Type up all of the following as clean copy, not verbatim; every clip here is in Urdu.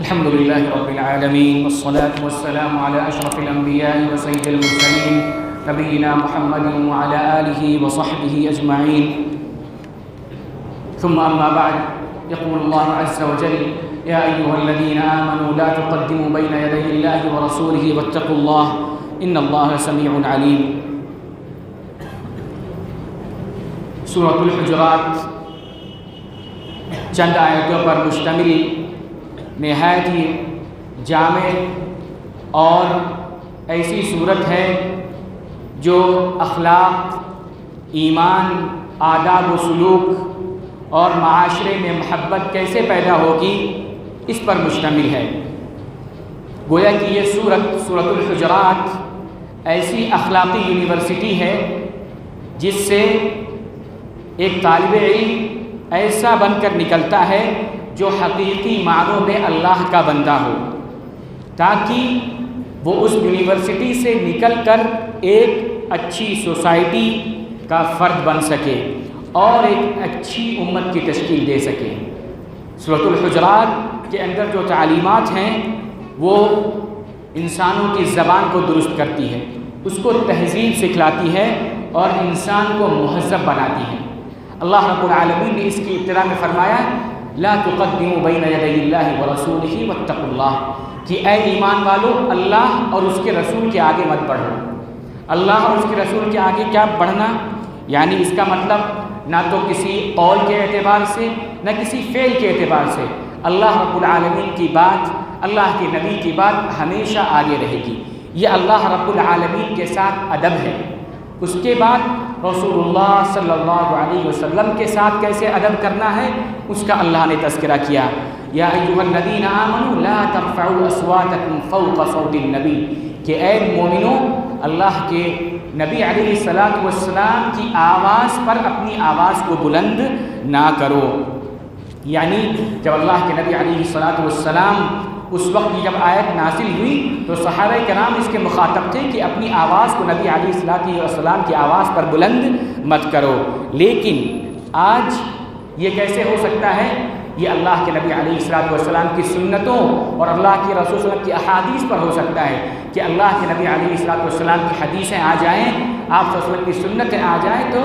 الحمد لله رب العالمين والصلاة والسلام على أشرف الأنبياء وسيد المرسلين نبينا محمد وعلى آله وصحبه أجمعين ثم أما بعد يقول الله عز وجل يا أيها الذين آمنوا لا تقدموا بين يدي الله ورسوله واتقوا الله إن الله سميع عليم. سورة الحجرات چند آیتوں پر مشتمل نہایت ہی جامع اور ایسی صورت ہے جو اخلاق، ایمان، آداب و سلوک اور معاشرے میں محبت کیسے پیدا ہوگی اس پر مشتمل ہے. گویا کہ یہ سورۃ الحجرات ایسی اخلاقی یونیورسٹی ہے جس سے ایک طالب علم ایسا بن کر نکلتا ہے جو حقیقی معنوں میں اللہ کا بندہ ہو، تاکہ وہ اس یونیورسٹی سے نکل کر ایک اچھی سوسائٹی کا فرد بن سکے اور ایک اچھی امت کی تشکیل دے سکے. سورۃ الحجرات کے اندر جو تعلیمات ہیں وہ انسانوں کی زبان کو درست کرتی ہے، اس کو تہذیب سکھلاتی ہے اور انسان کو مہذب بناتی ہے. اللہ رب العالمین نے اس کی ابتدا میں فرمایا لا تقدموا بین یدی اللہ ورسولہ واتقوا اللہ، کہ اے ایمان والو اللہ اور اس کے رسول کے آگے مت بڑھو. اللہ اور اس کے رسول کے آگے کیا بڑھنا؟ یعنی اس کا مطلب نہ تو کسی قول کے اعتبار سے نہ کسی فعل کے اعتبار سے اللہ رب العالمین کی بات، اللہ کے نبی کی بات ہمیشہ آگے رہے گی. یہ اللہ رب العالمین کے ساتھ ادب ہے. اس کے بعد رسول اللہ صلی اللہ علیہ وسلم کے ساتھ کیسے ادب کرنا ہے اس کا اللہ نے تذکرہ کیا. یا ایھا الذین آمنوا لا ترفعوا اصواتکم فوق صوت النبی، کہ اے مومنو اللہ کے نبی علیہ السلام کی آواز پر اپنی آواز کو بلند نہ کرو. یعنی جب اللہ کے نبی علیہ السلام اس وقت کی جب آیت نازل ہوئی تو صحابہ کرام اس کے مخاطب تھے کہ اپنی آواز کو نبی علیہ السلام کی آواز پر بلند مت کرو. لیکن آج یہ کیسے ہو سکتا ہے؟ یہ اللہ کے نبی علیہ السلام کی سنتوں اور اللہ کے رسول صلی اللہ علیہ وسلم کی احادیث پر ہو سکتا ہے کہ اللہ کے نبی علیہ السلام کی حدیثیں آ جائیں، آپ صلی اللہ علیہ وسلم کی سنتیں آ جائیں تو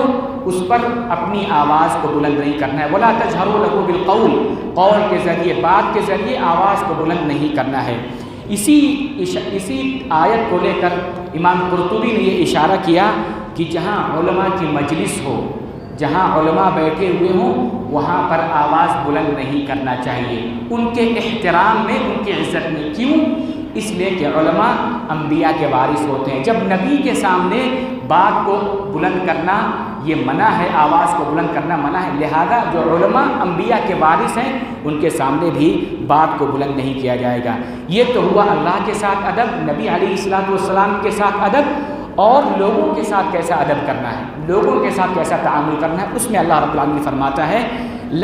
اس پر اپنی آواز کو بلند نہیں کرنا ہے. وَلَا تَجْهَرُوا لَهُ بِالْقَوْلِ، قول کے ذریعے، بات کے ذریعے آواز کو بلند نہیں کرنا ہے. اسی آیت کو لے کر امام قرطبی نے یہ اشارہ کیا کہ جہاں علماء کی مجلس ہو، جہاں علماء بیٹھے ہوئے ہوں وہاں پر آواز بلند نہیں کرنا چاہیے، ان کے احترام میں، ان کی عزت میں. کیوں؟ اس لیے کہ علماء انبیاء کے وارث ہوتے ہیں. جب نبی کے سامنے بات کو بلند کرنا یہ منع ہے، آواز کو بلند کرنا منع ہے، لہذا جو علماء انبیاء کے وارث ہیں ان کے سامنے بھی بات کو بلند نہیں کیا جائے گا. یہ تو ہوا اللہ کے ساتھ ادب، نبی علیہ السلام کے ساتھ ادب، اور لوگوں کے ساتھ کیسا ادب کرنا ہے، لوگوں کے ساتھ کیسا تعامل کرنا ہے. اس میں اللہ رب العالمین فرماتا ہے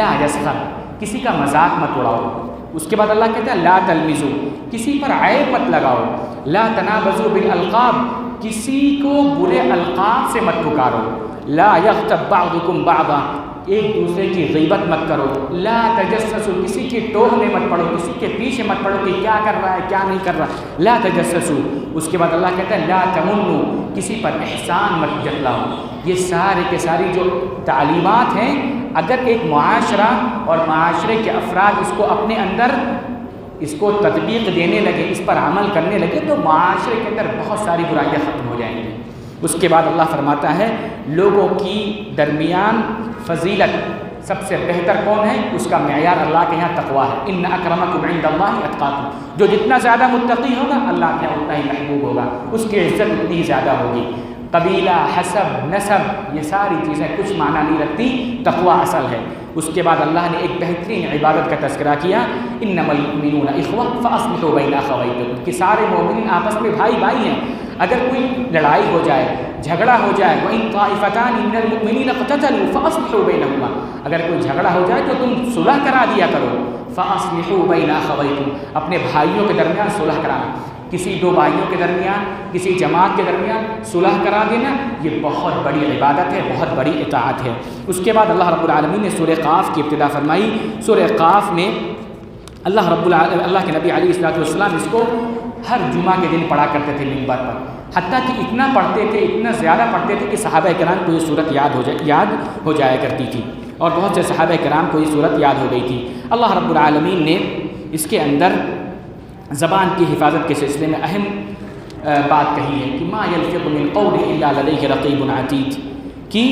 لا یسخر، کسی کا مذاق مت اڑاؤ. اس کے بعد اللہ کہتا ہے لا تلمزوا، کسی پر عیب مت لگاؤ. لا تنابزوا بالالقاب، کسی کو برے القاب سے مت پکارو. لا یغتب بعضکم بعضا، ایک دوسرے کی غیبت مت کرو. لا تجسسوا، کسی کی ٹوہ میں مت پڑو، کسی کے پیچھے مت پڑو کہ کیا کر رہا ہے کیا نہیں کر رہا. لا تجسسوا. اس کے بعد اللہ کہتا ہے لا تمنوا، کسی پر احسان مت جتلاؤ. یہ سارے کے ساری جو تعلیمات ہیں اگر ایک معاشرہ اور معاشرے کے افراد اس کو اپنے اندر اس کو تطبیق دینے لگے، اس پر عمل کرنے لگے تو معاشرے کے اندر بہت ساری برائیاں ختم ہو جائیں گی. اس کے بعد اللہ فرماتا ہے لوگوں کی درمیان فضیلت سب سے بہتر کون ہے؟ اس کا معیار اللہ کے یہاں تقویٰ ہے. ان اکرمکم عند اللہ اتقاکم، جو جتنا زیادہ متقی ہوگا اللہ کے یہاں اتنا ہی محبوب ہوگا، اس کی عزت اتنی ہی زیادہ ہوگی. قبیلہ، حسب، نسب، یہ ساری چیزیں کچھ معنی نہیں رکھتی، تقویٰ اصل ہے. اس کے بعد اللہ نے ایک بہترین عبادت کا تذکرہ کیا انما المؤمنون اخوہ فاصلحوا بین اخویکم، کہ سارے مومنین آپس میں بھائی بھائی ہیں. اگر کوئی لڑائی ہو جائے، جھگڑا ہو جائے، وَإِن طَائِفَتَانِ مِنَ الْمُؤْمِنِينَ اقْتَتَلُوا فَأَصْلِحُوا بَيْنَهُمَا، اگر کوئی جھگڑا ہو جائے تو تم صلح کرا دیا کرو. فَأَصْلِحُوا بَيْنَ أَخَوَيْكُمْ، اپنے بھائیوں کے درمیان صلح کرانا. کسی دو بھائیوں کے درمیان، کسی جماعت کے درمیان صلح کرا دینا یہ بہت بڑی عبادت ہے، بہت بڑی اطاعت ہے. اس کے بعد اللہ رب العالمین نے سورہ قاف کی ابتدا فرمائی. سورہ قاف میں اللہ کے نبی علیہ الصلوۃ والسلام اس کو ہر جمعہ کے دن پڑھا کرتے تھے منبر پر، حتیٰ کہ اتنا پڑھتے تھے، اتنا زیادہ پڑھتے تھے کہ صحابہ کرام کو یہ صورت یاد ہو جایا کرتی تھی، اور بہت سے صحابہ کرام کو یہ صورت یاد ہو گئی تھی۔ اللہ رب العالمین نے اس کے اندر زبان کی حفاظت کے سلسلے میں اہم بات کہی ہے کہ ما یلفظ من قول الا لدیہ رقیب عتید، کہ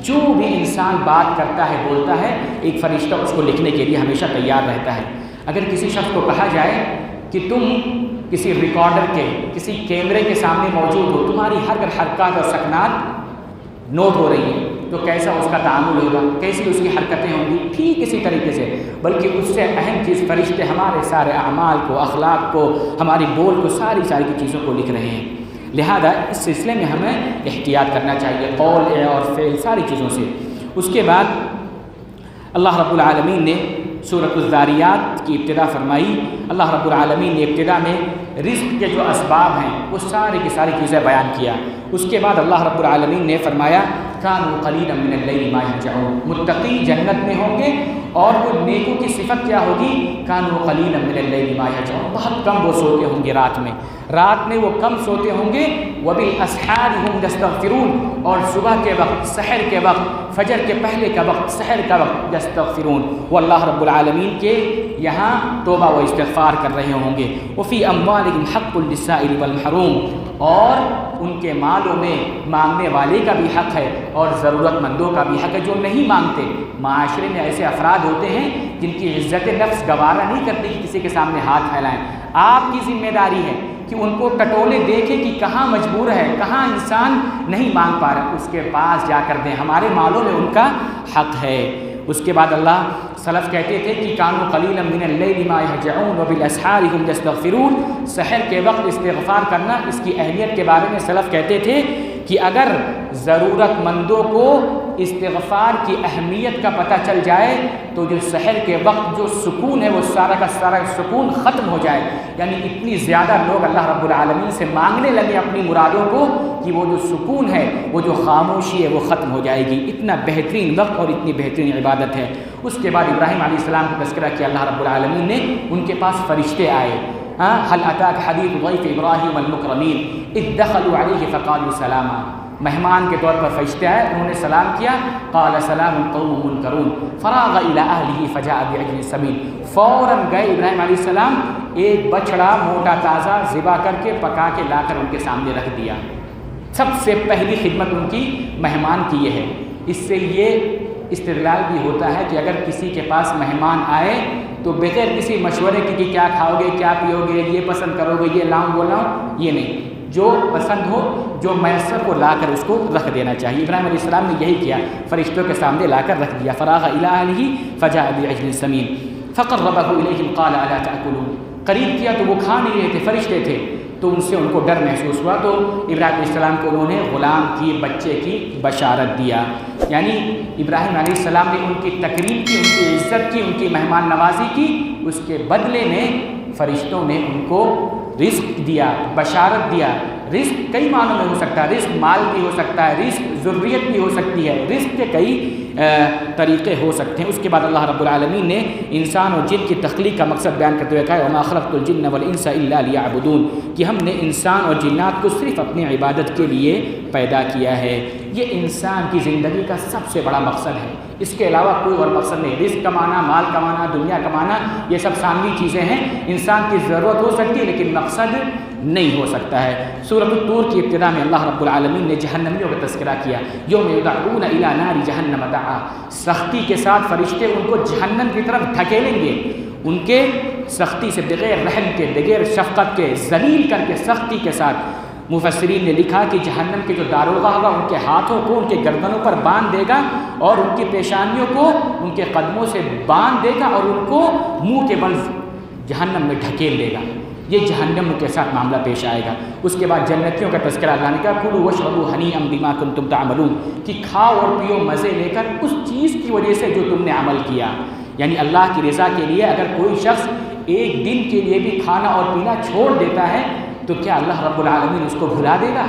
جو بھی انسان بات کرتا ہے، بولتا ہے، ایک فرشتہ اس کو لکھنے کے لیے ہمیشہ تیار رہتا ہے۔ اگر کسی شخص کو کہا جائے کہ تم کسی ریکارڈر کے، کسی کیمرے کے سامنے موجود ہو، تمہاری ہر حرکات اور سکنات نوٹ ہو رہی ہیں، تو کیسا اس کا تعامل ہوگا، کیسی اس کی حرکتیں ہوں گی؟ ٹھیک اسی طریقے سے، بلکہ اس سے اہم چیز فرشتے ہمارے سارے اعمال کو، اخلاق کو، ہماری بول کو، ساری کی چیزوں کو لکھ رہے ہیں۔ لہذا اس سلسلے میں ہمیں احتیاط کرنا چاہیے، قول اور فعل ساری چیزوں سے۔ اس کے بعد اللہ رب العالمین نے سورۃ الذاریات کی ابتدا فرمائی۔ اللہ رب العالمین نے ابتدا میں رزق کے جو اسباب ہیں وہ ساری کی ساری چیزیں بیان کیا۔ اس کے بعد اللہ رب العالمین نے فرمایا کانوا قلیلا من اللیل ما یہجعون، متقی جنت میں ہوں گے، اور وہ نیکوں کی صفت کیا ہوگی؟ کانوا قلیلا من اللیل ما یہجعون، بہت کم وہ سوتے ہوں گے رات میں وہ کم سوتے ہوں گے۔ وبالاسحار هم یستغفرون، اور صبح کے وقت، سحر کے وقت، فجر کے پہلے کا وقت، سحر کا وقت، یستغفرون، وہ اللہ رب العالمین کے یہاں توبہ و استغفار کر رہے ہوں گے۔ وفی اموالہم حق للسائل والمحروم، اور ان کے مالوں میں مانگنے والے کا بھی حق ہے اور ضرورت مندوں کا بھی حق ہے جو نہیں مانگتے۔ معاشرے میں ایسے افراد ہوتے ہیں جن کی عزت نفس گوارا نہیں کرتی کہ کسی کے سامنے ہاتھ پھیلائیں۔ آپ کی ذمہ داری ہے کہ ان کو ٹٹولے دیکھیں کہ کہاں مجبور ہے، کہاں انسان نہیں مانگ پا رہا، اس کے پاس جا کر دیں، ہمارے مالوں میں ان کا حق ہے۔ اس کے بعد اللہ سلف کہتے تھے کہ کانوا قلیلا من اللیل ما یہجعون وبالاسحار هم یستغفرون، سحر کے وقت استغفار کرنا، اس کی اہمیت کے بارے میں سلف کہتے تھے کہ اگر ضرورت مندوں کو استغفار کی اہمیت کا پتہ چل جائے تو جو سحر کے وقت جو سکون ہے وہ سارا کا سارا سکون ختم ہو جائے، یعنی اتنی زیادہ لوگ اللہ رب العالمین سے مانگنے لگے اپنی مرادوں کو کہ وہ جو سکون ہے، وہ جو خاموشی ہے وہ ختم ہو جائے گی۔ اتنا بہترین وقت اور اتنی بہترین عبادت ہے۔ اس کے بعد ابراہیم علیہ السلام کا تذکرہ کیا اللہ رب العالمین نے، ان کے پاس فرشتے آئے۔ هل اتاک حدیث ضیف ابراہیم المکرمین اذ دخلوا علیہ فقالوا سلاما، مہمان کے طور پر فرشتے آئے، انہوں نے سلام کیا، قال سلام قوم منکرون فراغ الی اہلہ فجاء بعجل سمین، فوراً گئے ابراہیم علیہ السلام، ایک بچڑا موٹا تازہ ذبح کر کے پکا کے لا کر ان کے سامنے رکھ دیا۔ سب سے پہلی خدمت ان کی مہمان کی یہ ہے۔ اس سے یہ استدلال بھی ہوتا ہے کہ اگر کسی کے پاس مہمان آئے تو بغیر کسی مشورے کی کہ کیا کھاؤ گے، کیا پیو گے، یہ پسند کرو گے، یہ لاؤں وہ لاؤں، یہ نہیں، جو پسند ہو، جو میسر کو لا کر اس کو رکھ دینا چاہیے۔ ابراہیم علیہ السلام نے یہی کیا، فرشتوں کے سامنے لا کر رکھ دیا۔ فراغ الی اہلہ فجاء بعجل سمین فقربہ الیہم قال الا تأکلون، قریب کیا تو وہ کھا نہیں رہے تھے، فرشتے تھے، تو ان سے ان کو ڈر محسوس ہوا، تو ابراہیم علیہ السلام کو انہوں نے غلام کی، بچے کی بشارت دیا۔ یعنی ابراہیم علیہ السلام نے ان کی تکریم کی، ان کی عزت کی، ان کی مہمان نوازی کی، اس کے بدلے میں فرشتوں نے ان کو رزق دیا، بشارت دیا۔ رزق کئی معنوں میں ہو سکتا ہے، رزق مال بھی ہو سکتا ہے، رزق ذریت بھی ہو سکتی ہے، رزق کے کئی طریقے ہو سکتے ہیں۔ اس کے بعد اللہ رب العالمین نے انسان اور جن کی تخلیق کا مقصد بیان کرتے ہوئے کہا وما خلقت الجن والانس الا لیعبدون، کہ ہم نے انسان اور جنات کو صرف اپنی عبادت کے لیے پیدا کیا ہے۔ یہ انسان کی زندگی کا سب سے بڑا مقصد ہے، اس کے علاوہ کوئی اور مقصد نہیں۔ رزق کمانا، مال کمانا، دنیا کمانا، یہ سب ثانوی چیزیں ہیں، انسان کی ضرورت ہو سکتی ہے لیکن مقصد نہیں ہو سکتا ہے۔ سورۃ الطور کی ابتدا میں اللہ رب العالمین نے جہنمیوں کا تذکرہ کیا، یوم یدعون الی نار جہنم دعا، سختی کے ساتھ فرشتے ان کو جہنم کی طرف دھکیلیں گے، ان کے سختی سے، بغیر رحم کے، بغیر شفقت کے، ذلیل کر کے، سختی کے ساتھ۔ مفسرین نے لکھا کہ جہنم کے جو داروغہ ہوگا ان کے ہاتھوں کو ان کے گردنوں پر باندھ دے گا اور ان کی پیشانیوں کو ان کے قدموں سے باندھ دے گا اور ان کو منہ کے بل جہنم میں ڈھکیل دے گا۔ یہ جہنم کے ساتھ معاملہ پیش آئے گا۔ اس کے بعد جنتیوں کا تذکرہ اللہ نے کہا کلوا واشربوا ہنیئا بما کنتم تعملون، کہ کھاؤ اور پیو مزے لے کر اس چیز کی وجہ سے جو تم نے عمل کیا۔ یعنی اللہ کی رضا کے لیے اگر کوئی شخص ایک دن کے لیے بھی کھانا اور پینا چھوڑ دیتا ہے تو کیا اللہ رب العالمین اس کو بھلا دے گا؟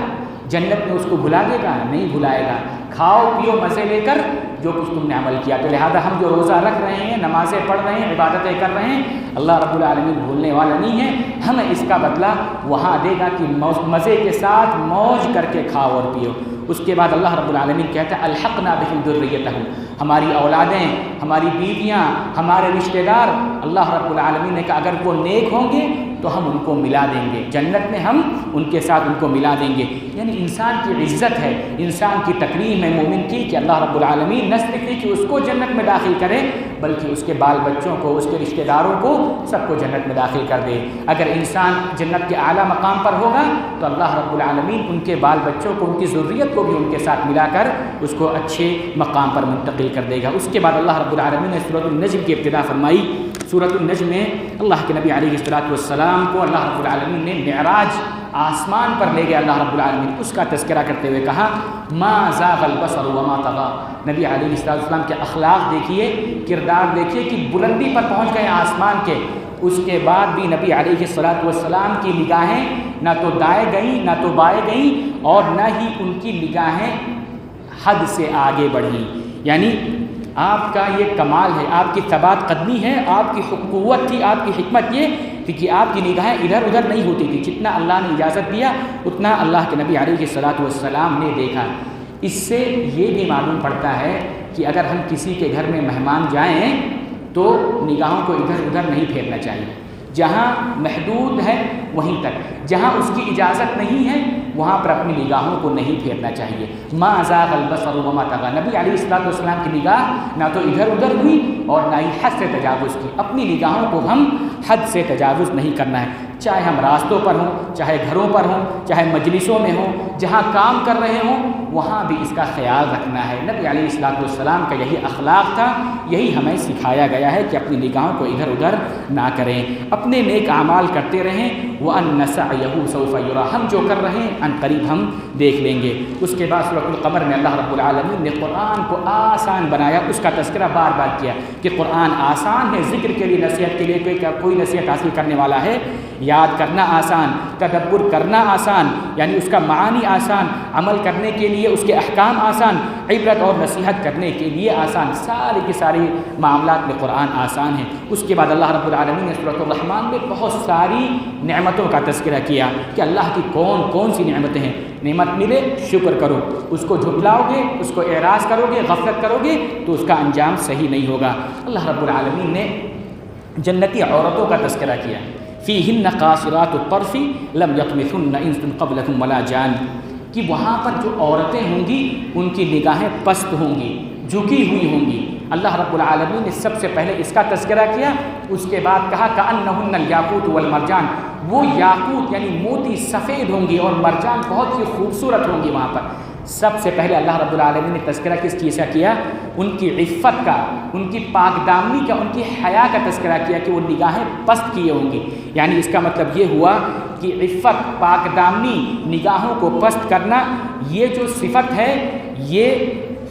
جنت میں اس کو بھلا دے گا؟ نہیں بھلائے گا۔ کھاؤ پیو مزے لے کر جو کچھ تم نے عمل کیا. تو لہذا ہم جو روزہ رکھ رہے ہیں، نمازیں پڑھ رہے ہیں، عبادتیں کر رہے ہیں، اللہ رب العالمین بھولنے والا نہیں ہے. ہمیں اس کا بدلہ وہاں دے گا کہ مزے کے ساتھ موج کر کے کھاؤ اور پیو. اس کے بعد اللہ رب العالمین کہتا ہے الحقنا بہم ذریتہم، ہماری اولادیں، ہماری بیویاں، ہمارے رشتہ دار، اللہ رب العالمین نے کہا اگر وہ نیک ہوں گے تو ہم ان کو ملا دیں گے جنت میں، ہم ان کے ساتھ ان کو ملا دیں گے. یعنی انسان کی عزت ہے، انسان کی تکریم ہے مومن کی کہ اللہ رب العالمین نہ صرف کہ اس کو جنت میں داخل کرے بلکہ اس کے بال بچوں کو، اس کے رشتہ داروں کو، سب کو جنت میں داخل کر دے. اگر انسان جنت کے اعلیٰ مقام پر ہوگا تو اللہ رب العالمین ان کے بال بچوں کو، ان کی ذریت کو بھی ان کے ساتھ ملا کر اس کو اچھے مقام پر منتقل کر دے گا. اس کے بعد اللہ رب العالمین نے سورۃ النجم کی ابتدا فرمائی. سورۃ النجم میں اللہ کے نبی علیہ الصلوۃ والسلام کو اللہ رب العالمین نے معراج آسمان پر لے گیا. اللہ رب العالمین اس کا تذکرہ کرتے ہوئے کہا ما زاغ البصر وما طغى. نبی علیہ السلام کے اخلاق دیکھیے، کردار دیکھیے کہ بلندی پر پہنچ گئے آسمان کے. اس کے بعد بھی نبی علیہ السلام کی نگاہیں نہ تو دائیں گئیں نہ تو بائیں گئیں اور نہ ہی ان کی نگاہیں حد سے آگے بڑھیں. یعنی آپ کا یہ کمال ہے، آپ کی ثبات قدمی ہے، آپ کی قوت تھی، آپ کی حکمت یہ تھی کہ آپ کی نگاہیں ادھر ادھر نہیں ہوتی تھی. جتنا اللہ نے اجازت دیا اتنا اللہ کے نبی علیہ السلام نے دیکھا. اس سے یہ بھی معلوم پڑتا ہے کہ اگر ہم کسی کے گھر میں مہمان جائیں تو نگاہوں کو ادھر ادھر نہیں پھیرنا چاہیے. جہاں محدود ہے وہیں تک، جہاں اس کی اجازت نہیں ہے وہاں پر اپنی نگاہوں کو نہیں پھیرنا چاہیے. ما زاغ البصر وما طغى. نبی علیہ السلام کی نگاہ نہ تو ادھر ادھر ہوئی اور نہ ہی حد سے تجاوز کی. اپنی نگاہوں کو ہم حد سے تجاوز نہیں کرنا ہے، چاہے ہم راستوں پر ہوں، چاہے گھروں پر ہوں، چاہے مجلسوں میں ہوں، جہاں کام کر رہے ہوں وہاں بھی اس کا خیال رکھنا ہے. نبی علیہ السلام کا یہی اخلاق تھا، یہی ہمیں سکھایا گیا ہے کہ اپنی نگاہوں کو ادھر ادھر نہ کریں، اپنے نیک اعمال کرتے رہیں. وَأَنَّ سَعْيَهُ سَوْفَ يُرَىٰ. ہم جو کر رہے ہیں ان قریب ہم دیکھ لیں گے. اس کے بعد سورۃ القمر میں اللہ رب العالمین نے قرآن کو آسان بنایا. اس کا تذکرہ بار بار کیا کہ قرآن آسان ہے، ذکر کے لیے، نصیحت کے لیے کوئی نصیحت حاصل کرنے والا ہے. یاد کرنا آسان، تدبر کرنا آسان، یعنی اس کا معانی آسان، عمل کرنے کے لیے اس کے احکام آسان، عبرت اور نصیحت کرنے کے لیے آسان. ساری کی ساری معاملات میں قرآن آسان ہے. اس کے بعد اللہ رب العالمین نے سورۃ الرحمن میں بہت ساری نعمتوں کا تذکرہ کیا کہ اللہ کی کون کون سی نعمتیں ہیں. نعمت ملے شکر کرو، اس کو جھٹلاؤ گے، اس کو اعراض کرو گے، غفلت کرو گے تو اس کا انجام صحیح نہیں ہوگا. اللہ رب العالمین نے جنتی عورتوں کا تذکرہ کیا. فیہن قاصرات الطرف لم یطمثن انس قبلہم ولا جان. کہ وہاں پر جو عورتیں ہوں گی ان کی نگاہیں پست ہوں گی، جھکی ہوئی ہوں گی. اللہ رب العالمین نے سب سے پہلے اس کا تذکرہ کیا. اس کے بعد کہا کأنہن الیاقوت والمرجان. وہ یاقوت یعنی موتی سفید ہوں گی اور مرجان بہت ہی خوبصورت ہوں گی. وہاں پر سب سے پہلے اللہ رب العالمین نے تذکرہ کس چیز کا کیا؟ ان کی عفت کا، ان کی پاک دامنی کا، ان کی حیا کا تذکرہ کیا کہ وہ نگاہیں پست کیے ہوں گی. یعنی اس کا مطلب یہ ہوا کہ عفت، پاک دامنی، نگاہوں کو پست کرنا، یہ جو صفت ہے یہ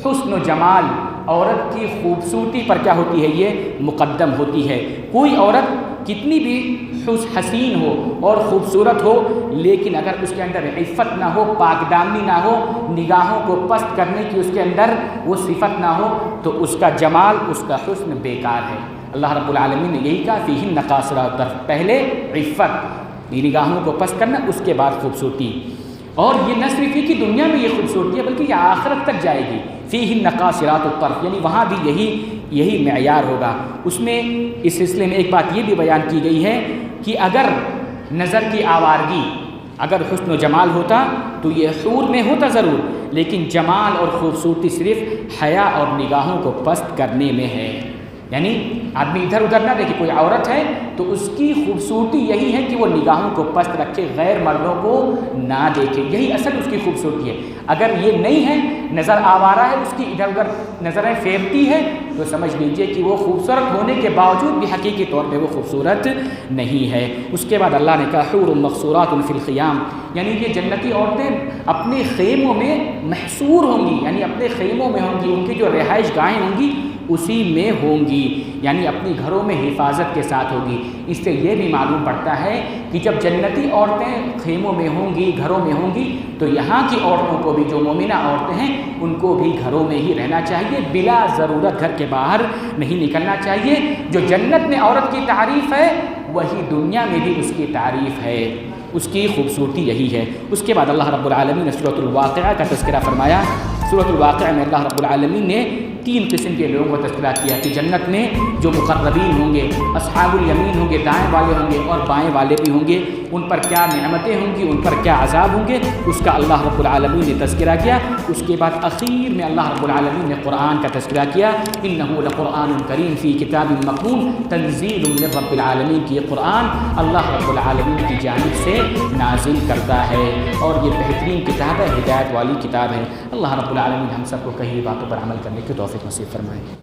حسن و جمال، عورت کی خوبصورتی پر کیا ہوتی ہے؟ یہ مقدم ہوتی ہے. کوئی عورت کتنی بھی حسین ہو اور خوبصورت ہو لیکن اگر اس کے اندر عفت نہ ہو، پاک دامنی نہ ہو، نگاہوں کو پست کرنے کی اس کے اندر وہ صفت نہ ہو تو اس کا جمال، اس کا حسن بیکار ہے. اللہ رب العالمین نے یہی کہا فیہن قاصرات الطرف. پہلے عفت، نگاہوں کو پست کرنا، اس کے بعد خوبصورتی. اور یہ نہ صرف کہ دنیا میں یہ خوبصورتی ہے بلکہ یہ آخرت تک جائے گی. فیہن قاصرات الطرف یعنی وہاں بھی یہی معیار ہوگا. اس میں اس سلسلے میں ایک بات یہ بھی بیان کی گئی ہے کہ اگر نظر کی آوارگی، اگر حسن و جمال ہوتا تو یہ حور میں ہوتا ضرور، لیکن جمال اور خوبصورتی صرف حیا اور نگاہوں کو پست کرنے میں ہے. یعنی آدمی ادھر ادھر نہ دیکھے، کوئی عورت ہے تو اس کی خوبصورتی یہی ہے کہ وہ نگاہوں کو پست رکھے، غیر مردوں کو نہ دیکھے، یہی اصل اس کی خوبصورتی ہے. اگر یہ نہیں ہے، نظر آوارہ ہے، اس کی ادھر ادھر نظریں پھیرتی ہے تو سمجھ لیجئے کہ وہ خوبصورت ہونے کے باوجود بھی حقیقی طور پہ وہ خوبصورت نہیں ہے. اس کے بعد اللہ نے کہا حور مقصورات فی الخیام. یعنی یہ جنتی عورتیں اپنے خیموں میں محصور ہوں گی، یعنی اپنے خیموں میں ہوں گی، ان کی جو رہائش گاہیں ہوں گی اسی میں ہوں گی، یعنی اپنی گھروں میں حفاظت کے ساتھ ہوگی۔ اس سے یہ بھی معلوم پڑتا ہے کہ جب جنتی عورتیں خیموں میں ہوں گی، گھروں میں ہوں گی، تو یہاں کی عورتوں کو بھی، جو مومنہ عورتیں ہیں، ان کو بھی گھروں میں ہی رہنا چاہیے، بلا ضرورت گھر کے باہر نہیں نکلنا چاہیے۔ جو جنت میں عورت کی تعریف ہے وہی دنیا میں بھی اس کی تعریف ہے، اس کی خوبصورتی یہی ہے۔ اس کے بعد اللہ رب العالمین نے سورۃ الواقعہ کا تذکرہ فرمایا۔ سورۃ الواقعہ میں اللہ رب العالمین نے 3 قسم کے لوگوں کا تذکرہ کیا کہ جنت میں جو مقربین ہوں گے، اصحاب الیمین ہوں گے، دائیں والے ہوں گے اور بائیں والے بھی ہوں گے، ان پر کیا نعمتیں ہوں گی، ان پر کیا عذاب ہوں گے، اس کا اللہ رب العالمین نے تذکرہ کیا۔ اس کے بعد اخیر میں اللہ رب العالمین نے قرآن کا تذکرہ کیا، انہ لقرآن کریم فی کتاب مکنون تنزیل من رب العالمین، کی یہ قرآن اللہ رب العالمین کی جانب سے نازل کرتا ہے اور یہ بہترین کتاب ہے، ہدایت والی کتاب ہے۔ اللہ رب العالمین ہم سب کو کہی باتوں پر عمل کرنے کی توفیق نصیب فرمائے۔